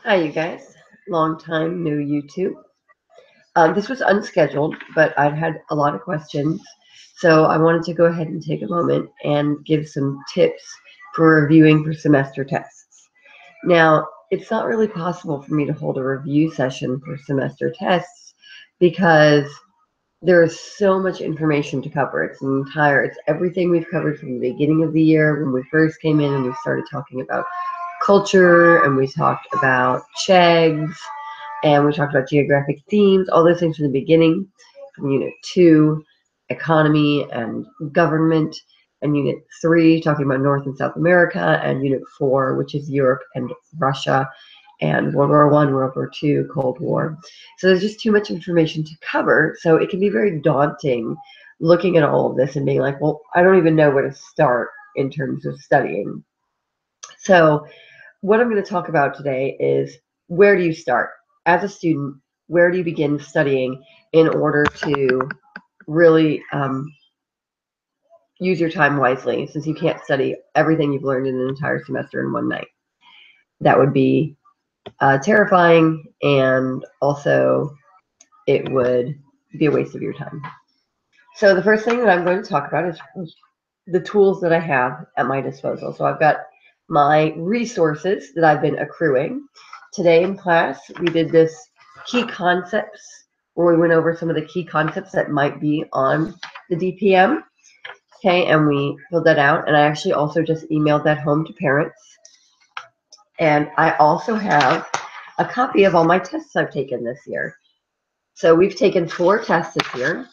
Hi, you guys. Long time, new YouTube. This was unscheduled, but I've had a lot of questions, so I wanted to go ahead and take a moment and give some tips for reviewing for semester tests. Now, it's not really possible for me to hold a review session for semester tests because there is so much information to cover. It's everything we've covered from the beginning of the year when we first came in and we started talking about culture and we talked about chegs and we talked about geographic themes, all those things from the beginning, from Unit 2, economy and government, and Unit 3, talking about North and South America, and Unit 4, which is Europe and Russia, and World War I, World War II, Cold War. So there's just too much information to cover, so it can be very daunting looking at all of this and being like, well, I don't even know where to start in terms of studying. So what I'm going to talk about today is where do you start? As a student, where do you begin studying in order to really use your time wisely, since you can't study everything you've learned in an entire semester in one night? That would be terrifying, and also it would be a waste of your time. So the first thing that I'm going to talk about is the tools that I have at my disposal. So I've got my resources that I've been accruing. Today in class, we did this key concepts, where we went over some of the key concepts that might be on the DPM. Okay, and we filled that out. And I actually also just emailed that home to parents. And I also have a copy of all my tests I've taken this year. So we've taken 4 tests this year.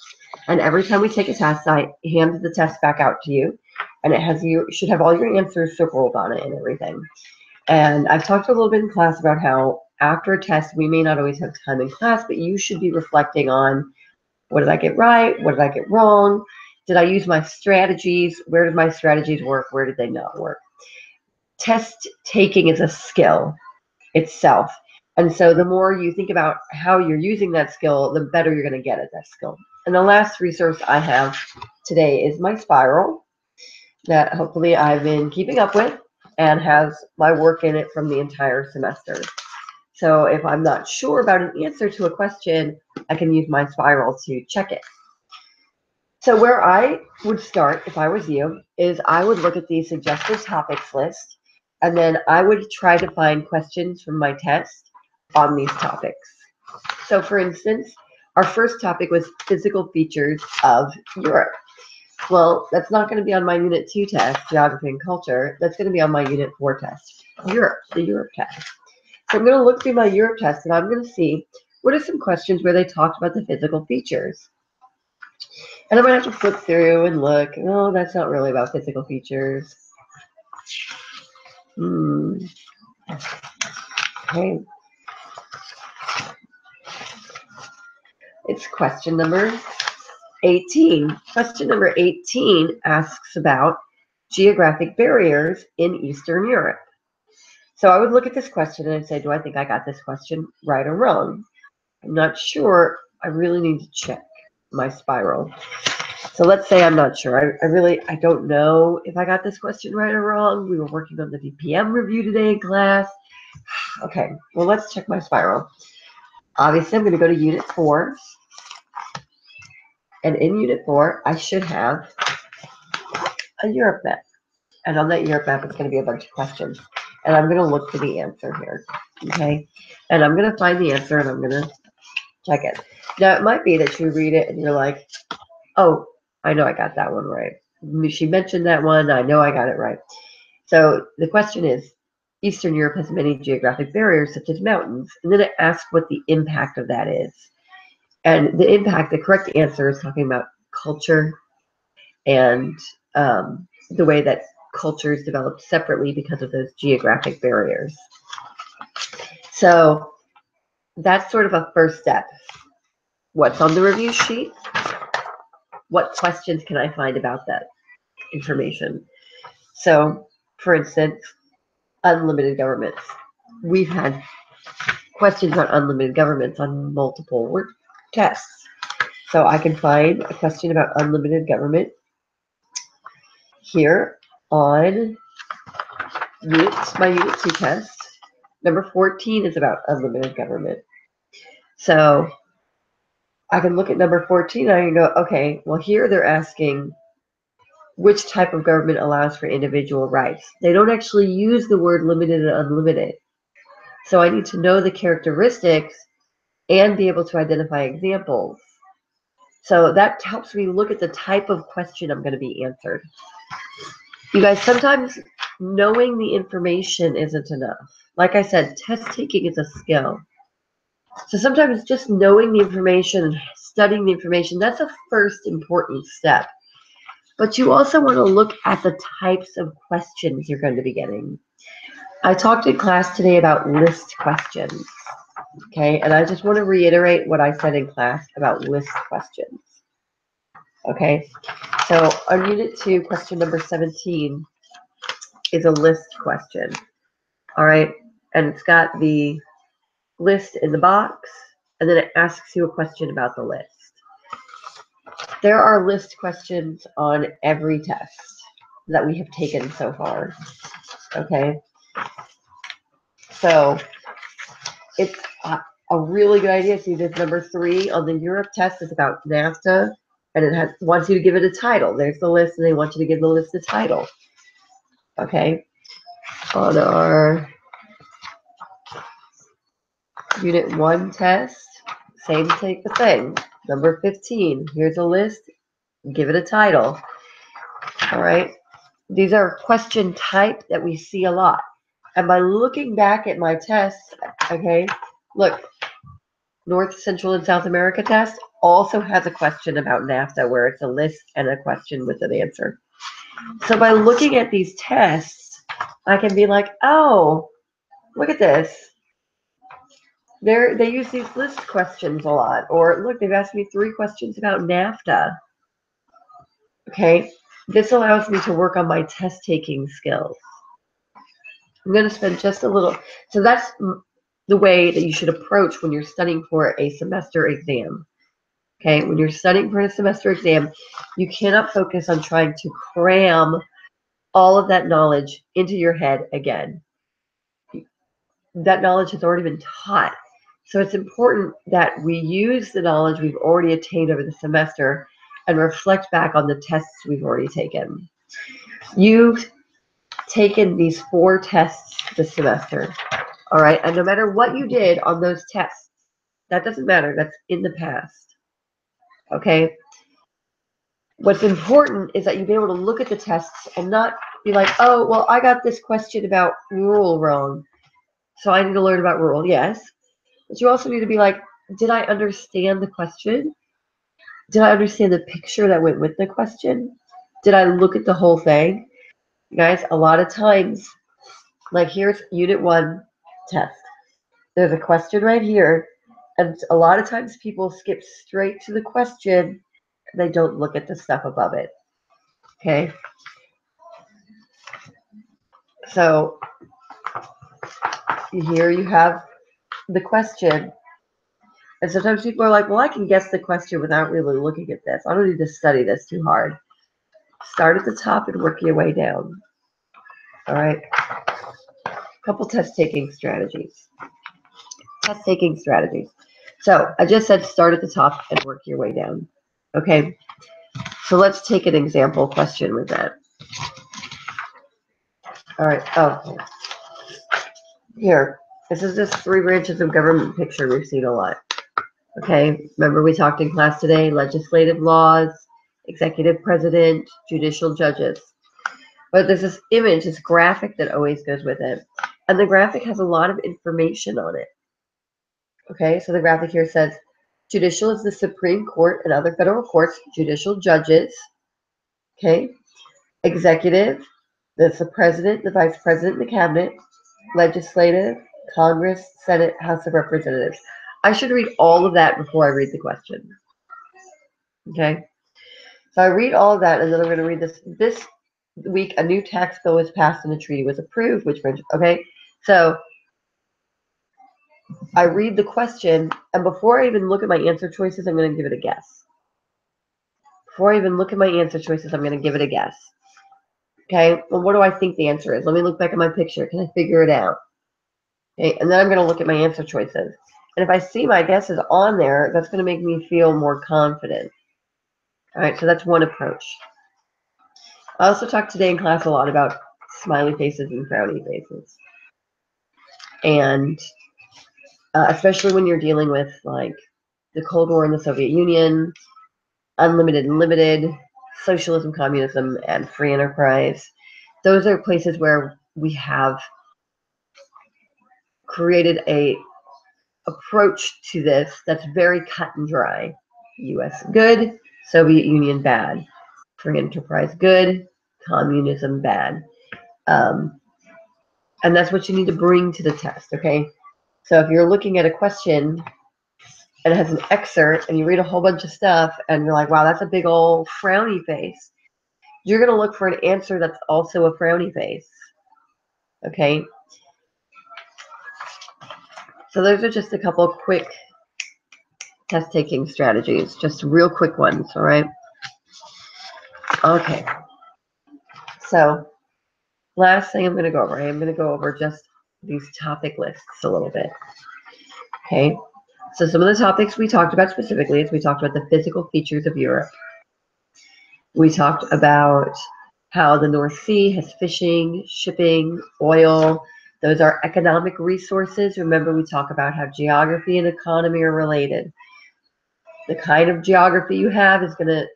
And every time we take a test, I hand the test back out to you. And you should have all your answers circled on it and everything. And I've talked a little bit in class about how after a test, we may not always have time in class, but you should be reflecting on, what did I get right? What did I get wrong? Did I use my strategies? Where did my strategies work? Where did they not work? Test taking is a skill itself. And so the more you think about how you're using that skill, the better you're going to get at that skill. And the last resource I have today is my spiral that hopefully I've been keeping up with and has my work in it from the entire semester. So if I'm not sure about an answer to a question, I can use my spiral to check it. So where I would start, if I was you, is I would look at the suggested topics list, and then I would try to find questions from my test on these topics. So for instance, our first topic was physical features of Europe. Well, that's not going to be on my Unit 2 test, Geography and Culture. That's going to be on my Unit 4 test, Europe, the Europe test. So I'm going to look through my Europe test, and I'm going to see what are some questions where they talked about the physical features. And I'm going to have to flip through and look. No, that's not really about physical features. Okay. It's question number 18. Question number 18 asks about geographic barriers in Eastern Europe. So I would look at this question and say, do I think I got this question right or wrong? I'm not sure. I really need to check my spiral. So let's say I'm not sure. I don't know if I got this question right or wrong. We were working on the DPM review today in class. Okay, well, let's check my spiral. Obviously, I'm going to go to Unit 4. And in Unit 4, I should have a Europe map. And on that Europe map, it's going to be a bunch of questions. And I'm going to look for the answer here. Okay? And I'm going to find the answer, and I'm going to check it. Now, it might be that you read it, and you're like, oh, I know I got that one right. She mentioned that one. I know I got it right. So the question is, Eastern Europe has many geographic barriers, such as mountains. And then it asks what the impact of that is. And the impact, the correct answer is talking about culture and the way that cultures developed separately because of those geographic barriers. So that's sort of a first step. What's on the review sheet? What questions can I find about that information? So, for instance, unlimited governments. We've had questions on unlimited governments on multiple tests. So I can find a question about unlimited government here on my Unit 2 test. Number 14 is about unlimited government. So I can look at number 14 and I can go, okay, well, here they're asking which type of government allows for individual rights. They don't actually use the word limited and unlimited. So I need to know the characteristics and be able to identify examples. So that helps me look at the type of question I'm going to be answered. You guys, sometimes knowing the information isn't enough. Like I said, test taking is a skill. So sometimes just knowing the information, studying the information, that's a first important step. But you also want to look at the types of questions you're going to be getting. I talked in class today about list questions. Okay, and I just want to reiterate what I said in class about list questions. Okay, so on Unit 2, question number 17 is a list question. All right, and it's got the list in the box, and then it asks you a question about the list. There are list questions on every test that we have taken so far. Okay, so it's a really good idea. See, this number 3 on the Europe test is about NAFTA, and it wants you to give it a title. There's the list, and they want you to give the list a title. Okay, on our Unit 1 test, same type of thing. Number 15, here's a list, give it a title. All right, these are question type that we see a lot. And by looking back at my tests, okay, look, North, Central, and South America test also has a question about NAFTA where it's a list and a question with an answer. So by looking at these tests, I can be like, oh, look at this. They use these list questions a lot. Or look, they've asked me 3 questions about NAFTA. Okay, this allows me to work on my test taking skills. I'm going to spend just a little. So that's the way that you should approach when you're studying for a semester exam. Okay, when you're studying for a semester exam, you cannot focus on trying to cram all of that knowledge into your head again. That knowledge has already been taught. So it's important that we use the knowledge we've already attained over the semester and reflect back on the tests we've already taken. You've taken these 4 tests this semester, all right? And no matter what you did on those tests, that doesn't matter. That's in the past, okay? What's important is that you be able to look at the tests and not be like, oh, well, I got this question about rural wrong, so I need to learn about rural. Yes, but you also need to be like, did I understand the question? Did I understand the picture that went with the question? Did I look at the whole thing? You guys, a lot of times, like here's Unit 1 test. There's a question right here, and a lot of times people skip straight to the question and they don't look at the stuff above it. Okay? So here you have the question. And sometimes people are like, well, I can guess the question without really looking at this. I don't need to study this too hard. Start at the top and work your way down. All right? A couple test-taking strategies. Test-taking strategies. So I just said start at the top and work your way down. Okay? So let's take an example question with that. All right. Oh, here. This is this 3 branches of government picture we've seen a lot. Okay, remember we talked in class today, legislative laws, executive president, judicial judges. But there's this image, this graphic that always goes with it. And the graphic has a lot of information on it. Okay, so the graphic here says, judicial is the Supreme Court and other federal courts, judicial judges. Okay, executive, that's the president, the vice president, and the cabinet. Legislative, Congress, Senate, House of Representatives. I should read all of that before I read the question. Okay? So I read all of that, and then I'm going to read this. This week, a new tax bill was passed and a treaty was approved, which branch? Okay? So I read the question, and before I even look at my answer choices, I'm going to give it a guess. Before I even look at my answer choices, I'm going to give it a guess. Okay? Well, what do I think the answer is? Let me look back at my picture. Can I figure it out? Okay, and then I'm going to look at my answer choices. And if I see my guesses on there, that's going to make me feel more confident. All right, so that's one approach. I also talked today in class a lot about smiley faces and frowny faces. And especially when you're dealing with like the Cold War in the Soviet Union, unlimited and limited, socialism, communism, and free enterprise. Those are places where we have created a approach to this that's very cut and dry. US good, Soviet Union bad. Free enterprise good, communism bad. And that's what you need to bring to the test, okay? So if you're looking at a question and it has an excerpt and you read a whole bunch of stuff and you're like, wow, that's a big old frowny face, you're going to look for an answer that's also a frowny face, okay? So those are just a couple of quick test-taking strategies, just real quick ones, all right? Okay. So last thing I'm going to go over, I am going to go over just these topic lists a little bit, okay? So some of the topics we talked about specifically is we talked about the physical features of Europe. We talked about how the North Sea has fishing, shipping, oil. Those are economic resources. Remember, we talk about how geography and economy are related. The kind of geography you have is going to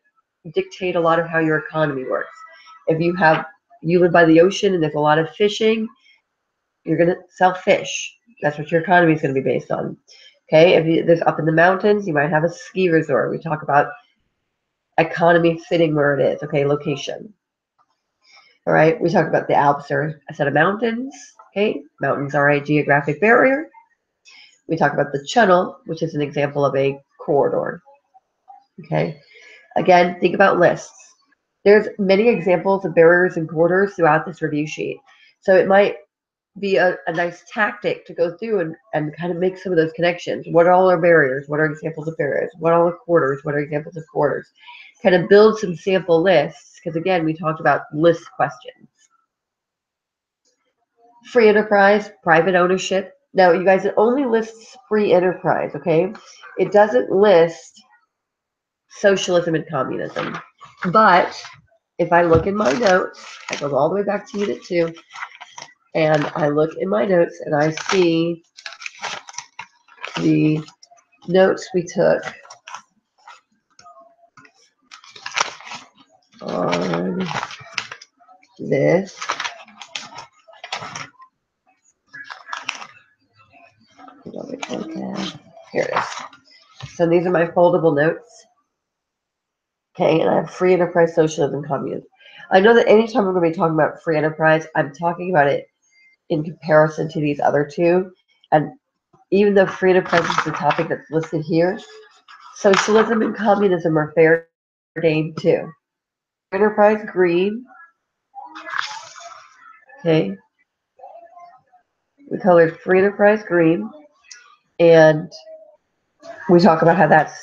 dictate a lot of how your economy works. If you live by the ocean and there's a lot of fishing, you're going to sell fish. That's what your economy is going to be based on. Okay, if there's up in the mountains, you might have a ski resort. We talk about economy fitting where it is. Okay, location. All right, we talked about the Alps are a set of mountains. Okay, mountains are a geographic barrier. We talk about the channel, which is an example of a corridor. Okay, again, think about lists. There's many examples of barriers and corridors throughout this review sheet. So it might be a nice tactic to go through and kind of make some of those connections. What are all our barriers? What are examples of barriers? What are the corridors? What are examples of corridors? Kind of build some sample lists, because again, we talked about list questions. Free enterprise, private ownership. Now, you guys, it only lists free enterprise, okay? It doesn't list socialism and communism. But if I look in my notes, I go all the way back to Unit 2, and I look in my notes and I see the notes we took on this. Here it is. So these are my foldable notes. Okay, and I have free enterprise, socialism, communism. I know that anytime we're going to be talking about free enterprise, I'm talking about it in comparison to these other two. And even though free enterprise is the topic that's listed here, socialism and communism are fair game too. Enterprise green. Okay. We colored free enterprise green. And we talk about how that's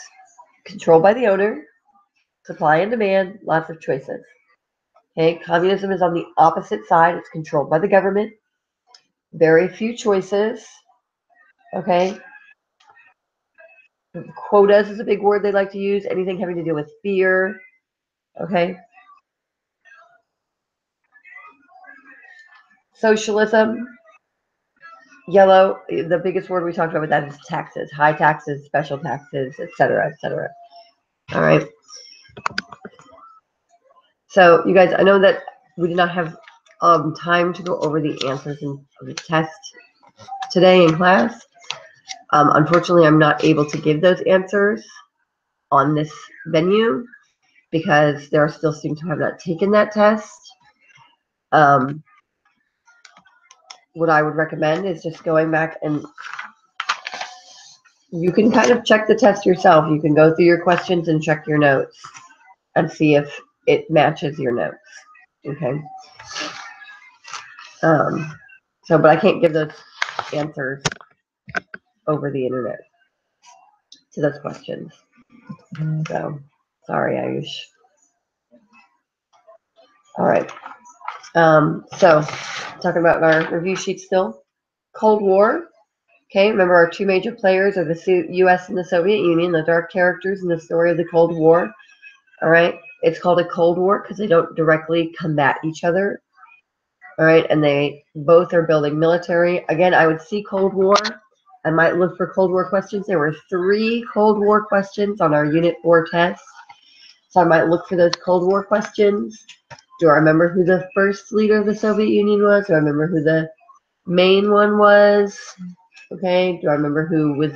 controlled by the owner, supply and demand, lots of choices. Okay, communism is on the opposite side. It's controlled by the government. Very few choices. Okay. Quotas is a big word they like to use. Anything having to do with fear. Okay. Socialism. Yellow. The biggest word we talked about with that is taxes. High taxes, special taxes, etc., etc. All right. So, you guys, I know that we did not have time to go over the answers in the test today in class. Unfortunately, I'm not able to give those answers on this venue because there are still students who have not taken that test. What I would recommend is just going back and you can kind of check the test yourself. You can go through your questions and check your notes and see if it matches your notes. Okay. But I can't give those answers over the internet to those questions. So, sorry, Ayush. All right. So, talking about our review sheet still. Cold War. Okay, remember our two major players are the U.S. and the Soviet Union, the dark characters in the story of the Cold War. All right, it's called a Cold War because they don't directly combat each other. All right, and they both are building military. Again, I would see Cold War. I might look for Cold War questions. There were 3 Cold War questions on our Unit 4 test. So I might look for those Cold War questions. Do I remember who the first leader of the Soviet Union was? Do I remember who the main one was? Okay, do I remember who was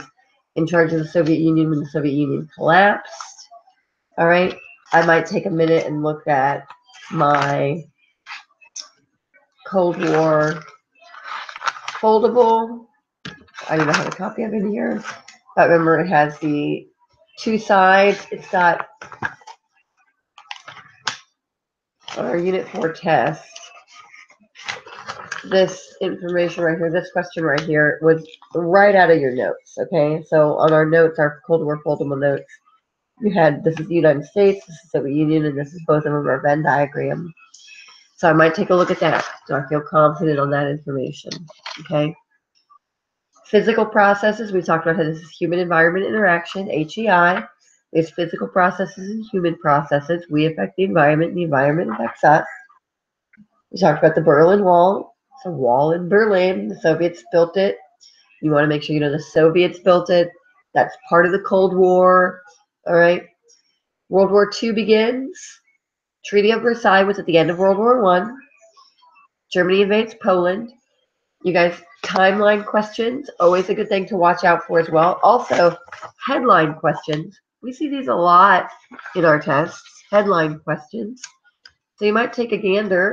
in charge of the Soviet Union when the Soviet Union collapsed? All right, I might take a minute and look at my Cold War foldable. I don't know how to copy of it here. But remember, it has the 2 sides. It's got on our Unit 4 test. This information right here, this question right here, was right out of your notes. Okay, so on our notes, our Cold War foldable notes, you had this is the United States, this is the Soviet Union, and this is both of them our Venn diagram. So I might take a look at that. So I feel confident on that information. Okay. Physical processes, we talked about how this is human environment interaction, HEI. There's physical processes and human processes. We affect the environment affects us. We talked about the Berlin Wall. It's a wall in Berlin. The Soviets built it. You want to make sure you know the Soviets built it. That's part of the Cold War. All right. World War II begins. Treaty of Versailles was at the end of World War I. Germany invades Poland. You guys, timeline questions, always a good thing to watch out for as well. Also, headline questions. We see these a lot in our tests, headline questions. So you might take a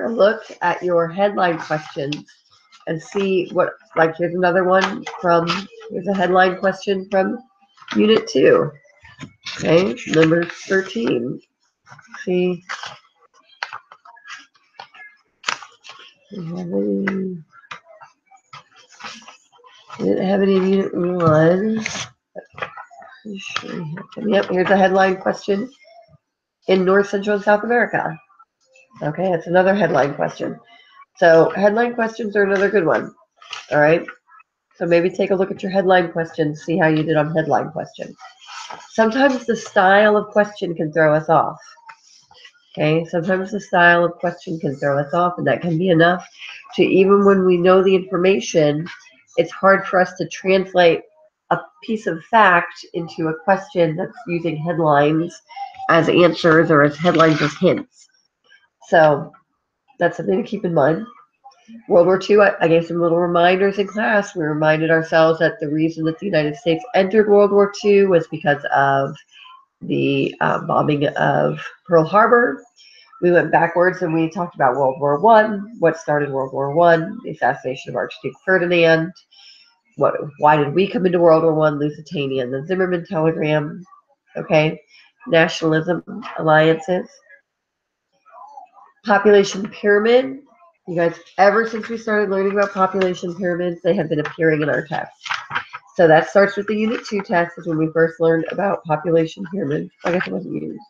look at your headline questions and see what, like here's another one here's a headline question from Unit 2. Okay, number 13. See. Didn't have any in Unit 1. Yep, here's a headline question. In North, Central, and South America. Okay, that's another headline question. So headline questions are another good one. All right. So maybe take a look at your headline questions, see how you did on headline questions. Sometimes the style of question can throw us off. Okay, sometimes the style of question can throw us off, and that can be enough to, even when we know the information, it's hard for us to translate a piece of fact into a question that's using headlines as answers or as headlines as hints. So that's something to keep in mind. World War II, I gave some little reminders in class. We reminded ourselves that the reason that the United States entered World War II was because of the bombing of Pearl Harbor. We went backwards and we talked about World War I, what started World War I, the assassination of Archduke Ferdinand. Why did we come into World War I? Lusitania and the Zimmerman telegram. Okay, nationalism, alliances. Population pyramid. You guys, ever since we started learning about population pyramids, they have been appearing in our tests. So that starts with the Unit 2 test, is when we first learned about population pyramids. I guess it wasn't used.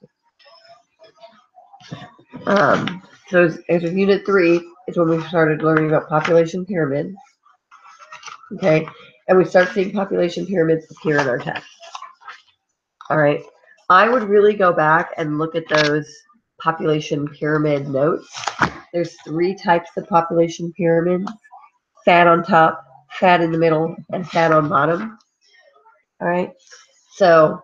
So as of Unit 3 is when we started learning about population pyramids. Okay, and we start seeing population pyramids appear in our tests. All right, I would really go back and look at those population pyramid notes. There's 3 types of population pyramids: fat on top, fat in the middle, and fat on bottom. All right, so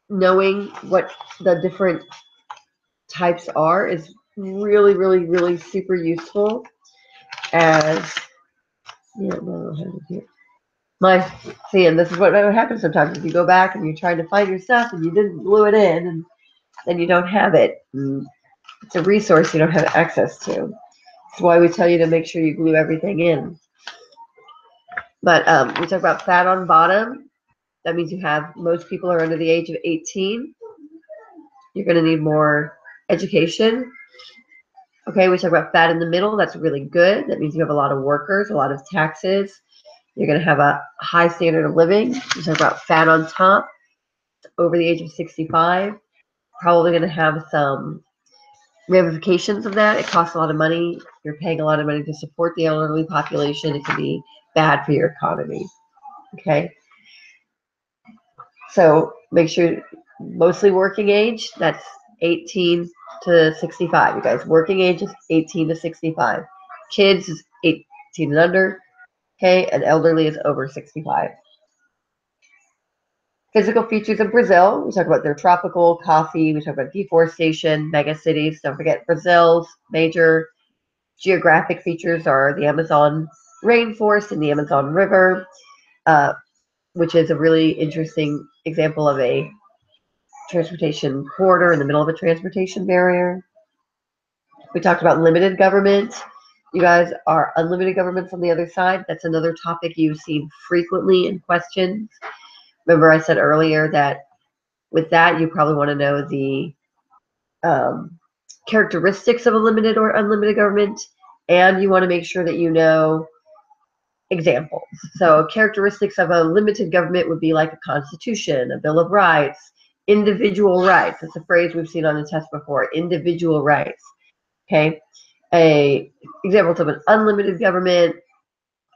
knowing what the different types are is really, really, really super useful. As yeah, no, I have it here. And this is what happens sometimes if you go back and you're trying to find your stuff and you didn't glue it in, and then you don't have it. It's a resource you don't have access to. That's why we tell you to make sure you glue everything in. But we talk about fat on bottom. That means most people are under the age of 18. You're going to need more education. Okay, we talk about fat in the middle. That's really good. That means you have a lot of workers, a lot of taxes. You're going to have a high standard of living. We talk about fat on top, over the age of 65. Probably going to have some ramifications of that. It costs a lot of money. You're paying a lot of money to support the elderly population. It can be bad for your economy. Okay. So make sure mostly working age, that's 18 to 65. You guys, working age is 18 to 65. Kids is 18 and under. Okay. And elderly is over 65. Physical features of Brazil. We talk about their tropical coffee. We talk about deforestation, mega cities. Don't forget Brazil's major geographic features are the Amazon rainforest and the Amazon River, which is a really interesting example of a transportation corridor in the middle of a transportation barrier. We talked about limited government. You guys are unlimited governments on the other side. That's another topic you've seen frequently in questions. Remember I said earlier that with that, you probably want to know the characteristics of a limited or unlimited government, and you want to make sure that you know examples. So characteristics of a limited government would be like a constitution, a bill of rights, individual rights. That's a phrase we've seen on the test before, individual rights. Okay. Examples of an unlimited government,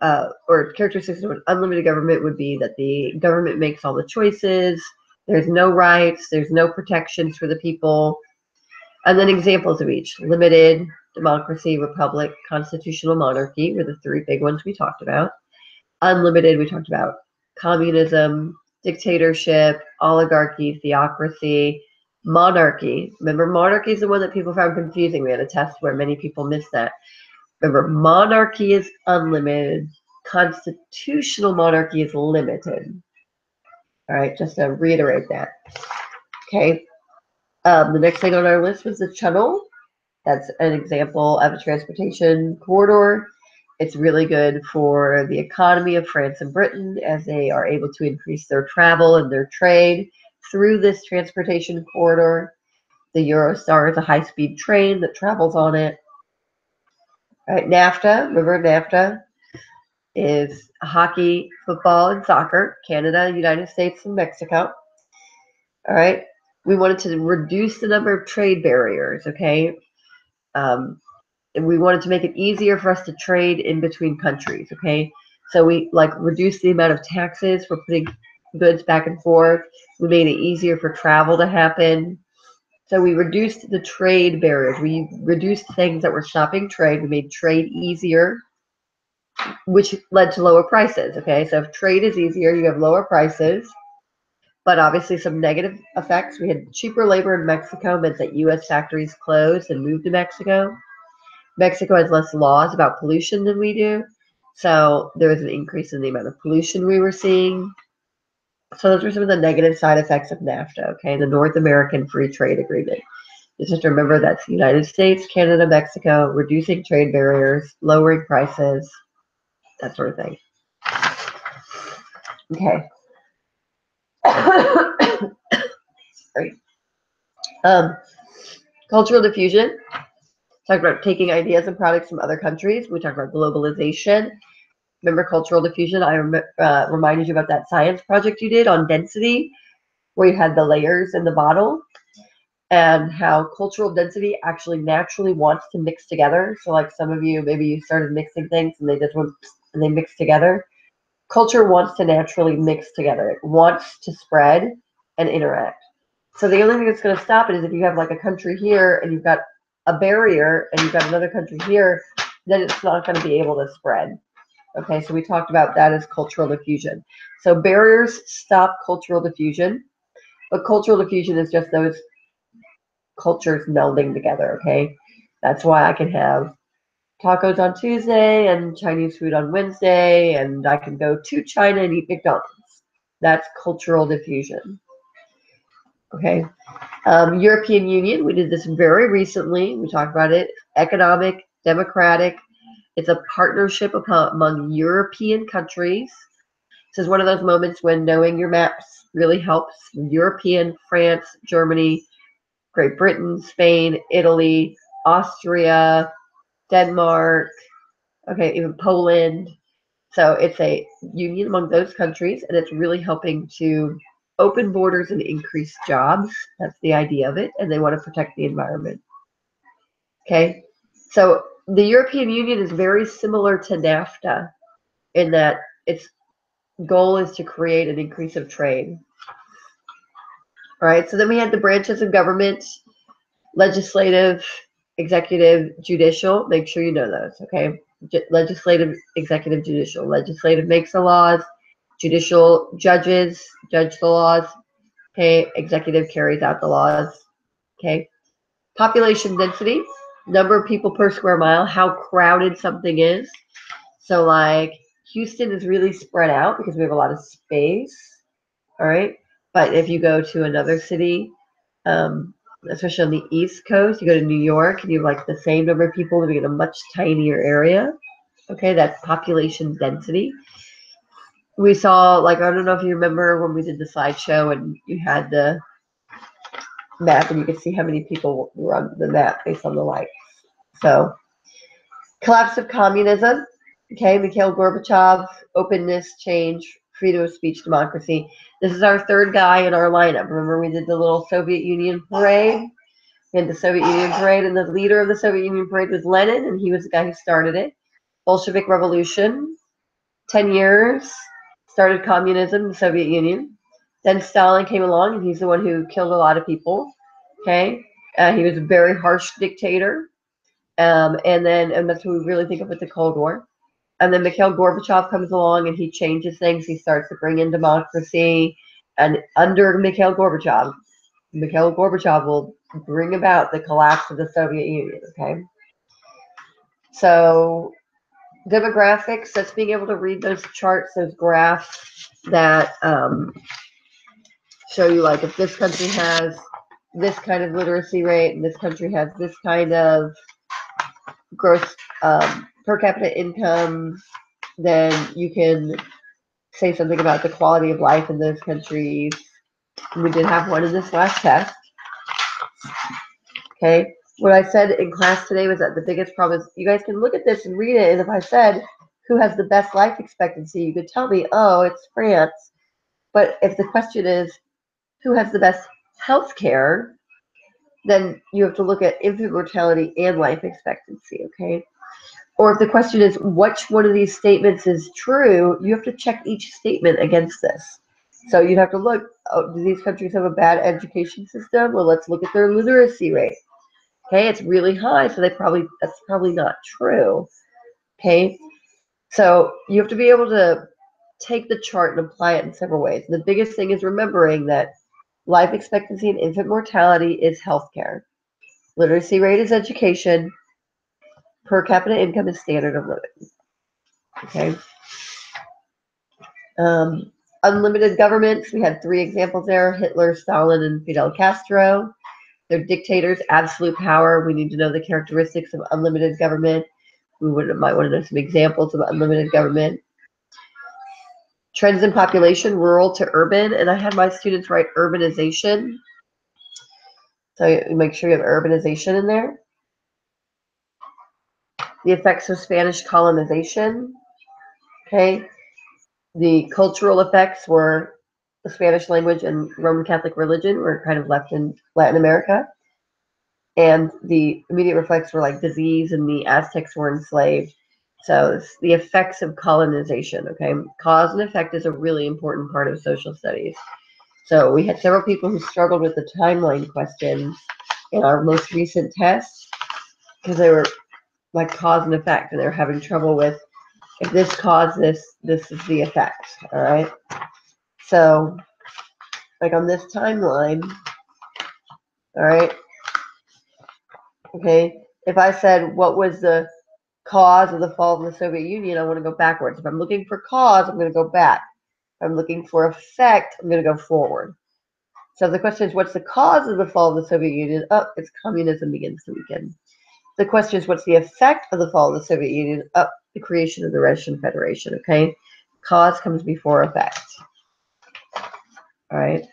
or characteristics of an unlimited government would be that the government makes all the choices, there's no rights, there's no protections for the people. And then examples of each: limited, democracy, republic, constitutional monarchy were the three big ones we talked about. Unlimited, we talked about communism, dictatorship, oligarchy, theocracy, monarchy. Remember, monarchy is the one that people found confusing. We had a test where many people missed that. Remember, monarchy is unlimited. Constitutional monarchy is limited. All right, just to reiterate that. Okay. The next thing on our list was the channel. That's an example of a transportation corridor. It's really good for the economy of France and Britain as they are able to increase their travel and their trade through this transportation corridor. The Eurostar is a high-speed train that travels on it. All right, NAFTA, remember NAFTA is hockey, football, and soccer, Canada, United States, and Mexico. All right, we wanted to reduce the number of trade barriers, okay? And we wanted to make it easier for us to trade in between countries, okay? So we reduced the amount of taxes for putting goods back and forth. We made it easier for travel to happen. So we reduced the trade barriers. We reduced things that were stopping trade. We made trade easier, which led to lower prices, okay? So if trade is easier, you have lower prices, but obviously some negative effects. We had cheaper labor in Mexico, meant that U.S. factories closed and moved to Mexico. Mexico has less laws about pollution than we do, so there was an increase in the amount of pollution we were seeing. So those were some of the negative side effects of NAFTA, okay, the North American Free Trade Agreement. Just remember that's the United States, Canada, Mexico, reducing trade barriers, lowering prices, that sort of thing. Okay. Sorry. Cultural diffusion. Talk about taking ideas and products from other countries. We talked about globalization. Remember cultural diffusion? I reminded you about that science project you did on density, where you had the layers in the bottle, and how cultural density actually naturally wants to mix together. So like some of you, maybe you started mixing things and they just went and they mixed together. Culture wants to naturally mix together. It wants to spread and interact. So the only thing that's going to stop it is if you have like a country here and you've got a barrier and you've got another country here, then it's not going to be able to spread. Okay, so we talked about that as cultural diffusion. So barriers stop cultural diffusion, but cultural diffusion is just those cultures melding together, okay? That's why I can have tacos on Tuesday and Chinese food on Wednesday, and I can go to China and eat McDonald's. That's cultural diffusion, okay? European Union, we did this very recently. We talked about it. Economic, democratic. It's a partnership among European countries. This is one of those moments when knowing your maps really helps. European, France, Germany, Great Britain, Spain, Italy, Austria, Denmark, okay, even Poland. So it's a union among those countries, and it's really helping to open borders and increase jobs. That's the idea of it, and they want to protect the environment. Okay, so the European Union is very similar to NAFTA in that its goal is to create an increase of trade. All right, so then we had the branches of government: legislative, executive, judicial. Make sure you know those, okay? Legislative, executive, judicial. Legislative makes the laws. Judicial judges judge the laws. Okay, executive carries out the laws. Okay, population density, number of people per square mile, how crowded something is. So like Houston is really spread out because we have a lot of space. All right, but if you go to another city, especially on the East Coast, you go to New York and you have like the same number of people living in a much tinier area. Okay, that's population density. We saw, like, I don't know if you remember when we did the slideshow and you had the map and you could see how many people were on the map based on the lights. So, collapse of communism. Okay, Mikhail Gorbachev, openness, change, freedom of speech, democracy. This is our third guy in our lineup. Remember we did the little Soviet Union parade? We had the Soviet Union parade, and the leader of the Soviet Union parade was Lenin, and he was the guy who started it. Bolshevik Revolution, 10 years, started communism, the Soviet Union. Then Stalin came along, and he's the one who killed a lot of people. Okay, he was a very harsh dictator, and that's what we really think of with the Cold War. And then Mikhail Gorbachev comes along, and he changes things. He starts to bring in democracy, and under Mikhail Gorbachev will bring about the collapse of the Soviet Union. Okay, so demographics, that's being able to read those charts, those graphs that show you, like, if this country has this kind of literacy rate and this country has this kind of gross per capita income, then you can say something about the quality of life in those countries. We did have one in this last test. Okay, what I said in class today was that the biggest problem is, you guys can look at this and read it, and if I said who has the best life expectancy, you could tell me, oh, it's France. But if the question is who has the best health care, then you have to look at infant mortality and life expectancy, okay? Or if the question is which one of these statements is true, you have to check each statement against this. So you'd have to look, oh, do these countries have a bad education system? Well, let's look at their literacy rate. Okay, it's really high, so that's probably not true. Okay, so you have to be able to take the chart and apply it in several ways. The biggest thing is remembering that life expectancy and infant mortality is healthcare. Literacy rate is education. Per capita income is standard of living. Okay. Unlimited governments, we had 3 examples there: Hitler, Stalin, and Fidel Castro. They're dictators, absolute power. We need to know the characteristics of unlimited government. We might want to know some examples of unlimited government. Trends in population, rural to urban, and I had my students write urbanization. So you make sure you have urbanization in there. The effects of Spanish colonization. Okay. The cultural effects were the Spanish language and Roman Catholic religion were kind of left in Latin America. And the immediate effects were like disease, and the Aztecs were enslaved. So it's the effects of colonization, okay? Cause and effect is a really important part of social studies. So we had several people who struggled with the timeline questions in our most recent tests because they were like cause and effect, and they were having trouble with, if this caused this, this is the effect, all right? So like on this timeline, all right, okay, if I said what was the cause of the fall of the Soviet Union, I want to go backwards. If I'm looking for cause, I'm going to go back. If I'm looking for effect, I'm going to go forward. So the question is, what's the cause of the fall of the Soviet Union? Oh, it's communism begins to weaken. The question is, what's the effect of the fall of the Soviet Union? Oh, the creation of the Russian Federation, okay? Cause comes before effect. All right.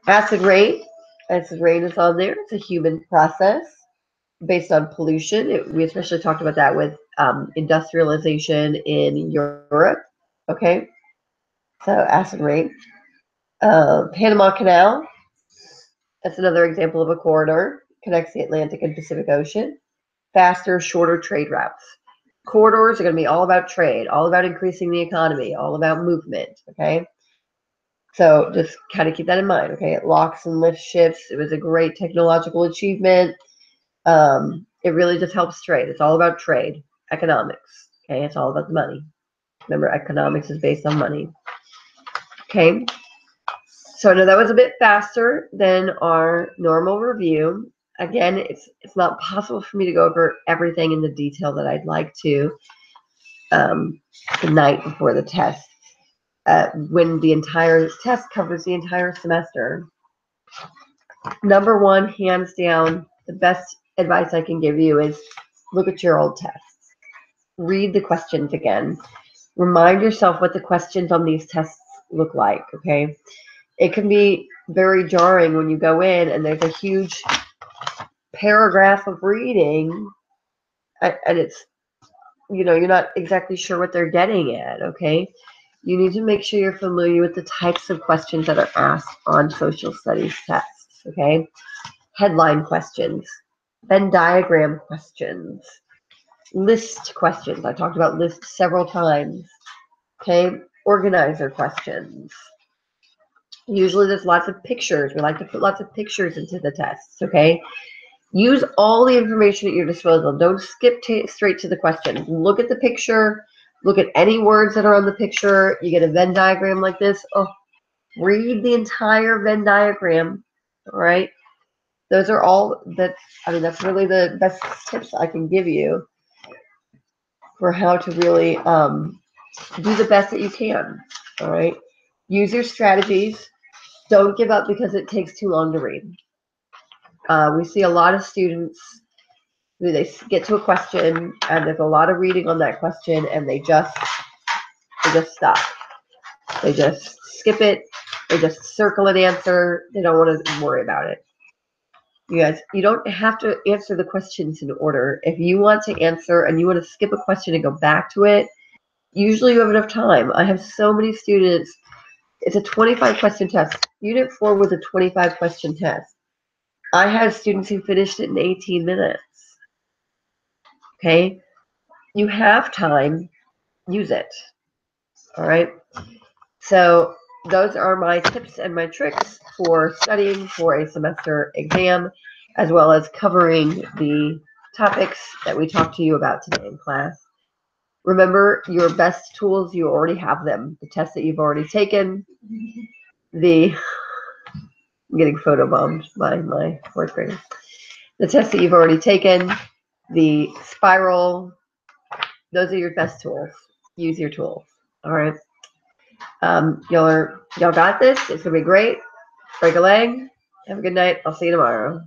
Acid rain. Acid rain is on there. It's a human process based on pollution. We especially talked about that with industrialization in Europe. Okay. So acid rain. Panama Canal. That's another example of a corridor. connects the Atlantic and Pacific Ocean. Faster, shorter trade routes. Corridors are going to be all about trade, all about increasing the economy, all about movement, okay? So just kind of keep that in mind, okay? It locks and lifts ships. It was a great technological achievement. It really just helps trade. It's all about trade, economics, okay? It's all about the money. Remember, economics is based on money, okay? So I know that was a bit faster than our normal review. Again, it's not possible for me to go over everything in the detail that I'd like to the night before the test, when the entire test covers the entire semester. Number one, hands down, the best advice I can give you is look at your old tests. Read the questions again. Remind yourself what the questions on these tests look like, okay? It can be very jarring when you go in and there's a huge paragraph of reading and it's, you're not exactly sure what they're getting at, okay? You need to make sure you're familiar with the types of questions that are asked on social studies tests, okay? Headline questions, Venn diagram questions, list questions. I talked about lists several times, okay? Organizer questions. Usually there's lots of pictures. We like to put lots of pictures into the tests, okay? Use all the information at your disposal. Don't skip straight to the question. Look at the picture. Look at any words that are on the picture. You get a Venn diagram like this. Oh, read the entire Venn diagram, all right? Those are all that's really the best tips I can give you for how to really do the best that you can, all right? Use your strategies. Don't give up because it takes too long to read. We see a lot of students who they get to a question and there's a lot of reading on that question and they just stop. They just skip it. They just circle an answer. They don't want to worry about it. You guys, you don't have to answer the questions in order. If you want to answer and you want to skip a question and go back to it, usually you have enough time. I have so many students. It's a 25 question test. Unit 4 was a 25 question test. I had students who finished it in 18 minutes. Okay? You have time. Use it. All right? So those are my tips and my tricks for studying for a semester exam, as well as covering the topics that we talked to you about today in class. Remember, your best tools, you already have them. The tests that you've already taken, I'm getting photobombed by my fourth graders. The tests that you've already taken, the spiral, those are your best tools. Use your tools. All right. Y'all got this. It's gonna be great. Break a leg. Have a good night. I'll see you tomorrow.